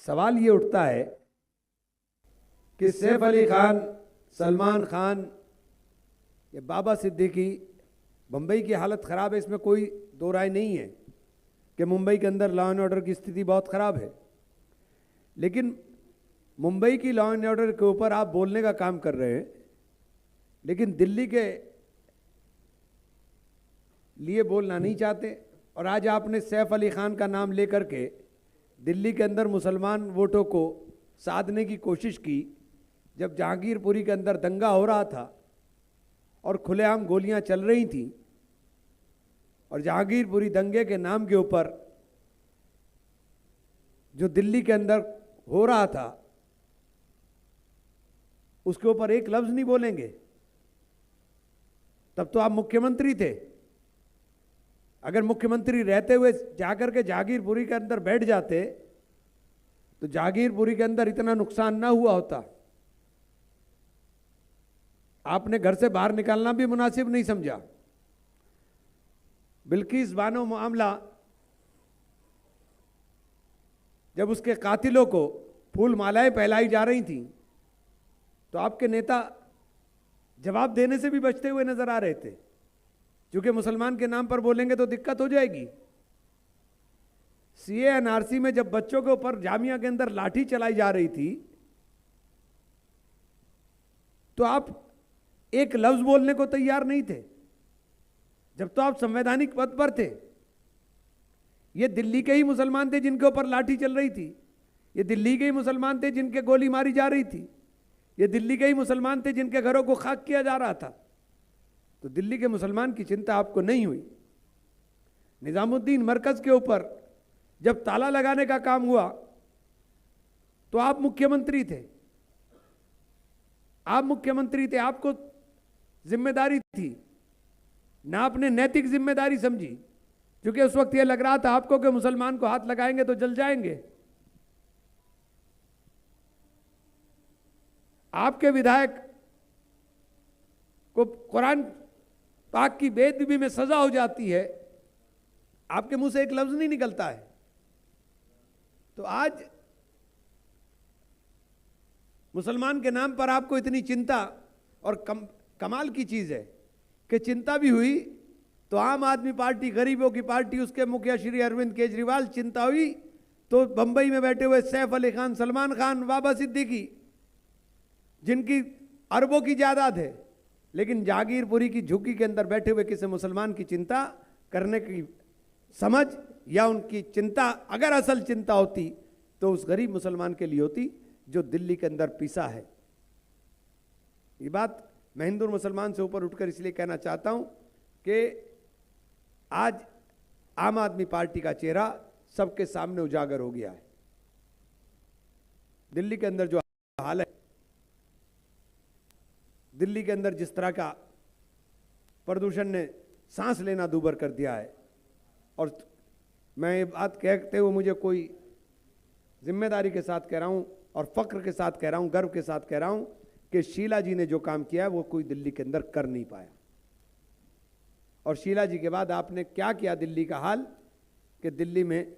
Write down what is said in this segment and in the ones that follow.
सवाल ये उठता है कि सैफ अली खान, सलमान खान या बाबा सिद्दीकी, मुंबई की हालत ख़राब है, इसमें कोई दो राय नहीं है कि मुंबई के अंदर लॉ एंड ऑर्डर की स्थिति बहुत ख़राब है। लेकिन मुंबई की लॉ एंड ऑर्डर के ऊपर आप बोलने का काम कर रहे हैं, लेकिन दिल्ली के लिए बोलना नहीं चाहते। और आज आपने सैफ अली खान का नाम लेकर के दिल्ली के अंदर मुसलमान वोटों को साधने की कोशिश की, जब जहांगीरपुरी के अंदर दंगा हो रहा था और खुलेआम गोलियां चल रही थी, और जहांगीरपुरी दंगे के नाम के ऊपर जो दिल्ली के अंदर हो रहा था उसके ऊपर एक लफ्ज नहीं बोलेंगे। तब तो आप मुख्यमंत्री थे। अगर मुख्यमंत्री रहते हुए जाकर के जहांगीरपुरी के अंदर बैठ जाते तो जहांगीरपुरी के अंदर इतना नुकसान ना हुआ होता। आपने घर से बाहर निकालना भी मुनासिब नहीं समझा। बिल्किस बानो मामला, जब उसके कातिलों को फूल मालाएं फैलाई जा रही थी तो आपके नेता जवाब देने से भी बचते हुए नजर आ रहे थे, क्योंकि मुसलमान के नाम पर बोलेंगे तो दिक्कत हो जाएगी। सीए एनआरसी में जब बच्चों के ऊपर जामिया के अंदर लाठी चलाई जा रही थी तो आप एक लफ्ज बोलने को तैयार नहीं थे, जब तो आप संवैधानिक पद पर थे। ये दिल्ली के ही मुसलमान थे जिनके ऊपर लाठी चल रही थी, ये दिल्ली के ही मुसलमान थे जिनके गोली मारी जा रही थी, ये दिल्ली के ही मुसलमान थे जिनके घरों को खाक किया जा रहा था। तो दिल्ली के मुसलमान की चिंता आपको नहीं हुई। निजामुद्दीन मरकज के ऊपर जब ताला लगाने का काम हुआ तो आप मुख्यमंत्री थे, आपको जिम्मेदारी थी ना, आपने नैतिक जिम्मेदारी समझी, क्योंकि उस वक्त यह लग रहा था आपको कि मुसलमान को हाथ लगाएंगे तो जल जाएंगे। आपके विधायक को कुरान पाक की बेअदबी में सजा हो जाती है, आपके मुंह से एक लफ्ज नहीं निकलता है। तो आज मुसलमान के नाम पर आपको इतनी चिंता, और कमाल की चीज है कि चिंता भी हुई तो आम आदमी पार्टी, गरीबों की पार्टी, उसके मुखिया श्री अरविंद केजरीवाल, चिंता हुई तो बंबई में बैठे हुए सैफ अली खान, सलमान खान, बाबा सिद्दीकी, जिनकी अरबों की जायदाद है, लेकिन जहांगीरपुरी की झुग्गी के अंदर बैठे हुए किसी मुसलमान की चिंता करने की समझ, या उनकी चिंता अगर असल चिंता होती तो उस गरीब मुसलमान के लिए होती जो दिल्ली के अंदर पिसा है। ये बात मैं हिंदू मुसलमान से ऊपर उठकर इसलिए कहना चाहता हूं कि आज आम आदमी पार्टी का चेहरा सबके सामने उजागर हो गया है। दिल्ली के अंदर जो हाल है, दिल्ली के अंदर जिस तरह का प्रदूषण ने सांस लेना दूभर कर दिया है, और मैं ये बात कहते हुए मुझे कोई जिम्मेदारी के साथ कह रहा हूं और फक्र के साथ कह रहा हूं, गर्व के साथ कह रहा हूं कि शीला जी ने जो काम किया है वो कोई दिल्ली के अंदर कर नहीं पाया। और शीला जी के बाद आपने क्या किया दिल्ली का हाल, कि दिल्ली में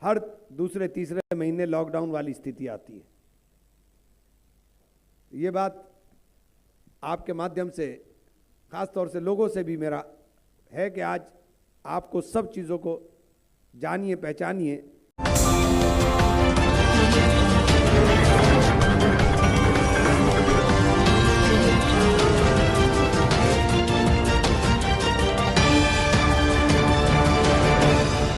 हर दूसरे तीसरे महीने लॉकडाउन वाली स्थिति आती है। ये बात आपके माध्यम से खास तौर से लोगों से भी मेरा है कि आज आपको सब चीज़ों को जानिए, पहचानिए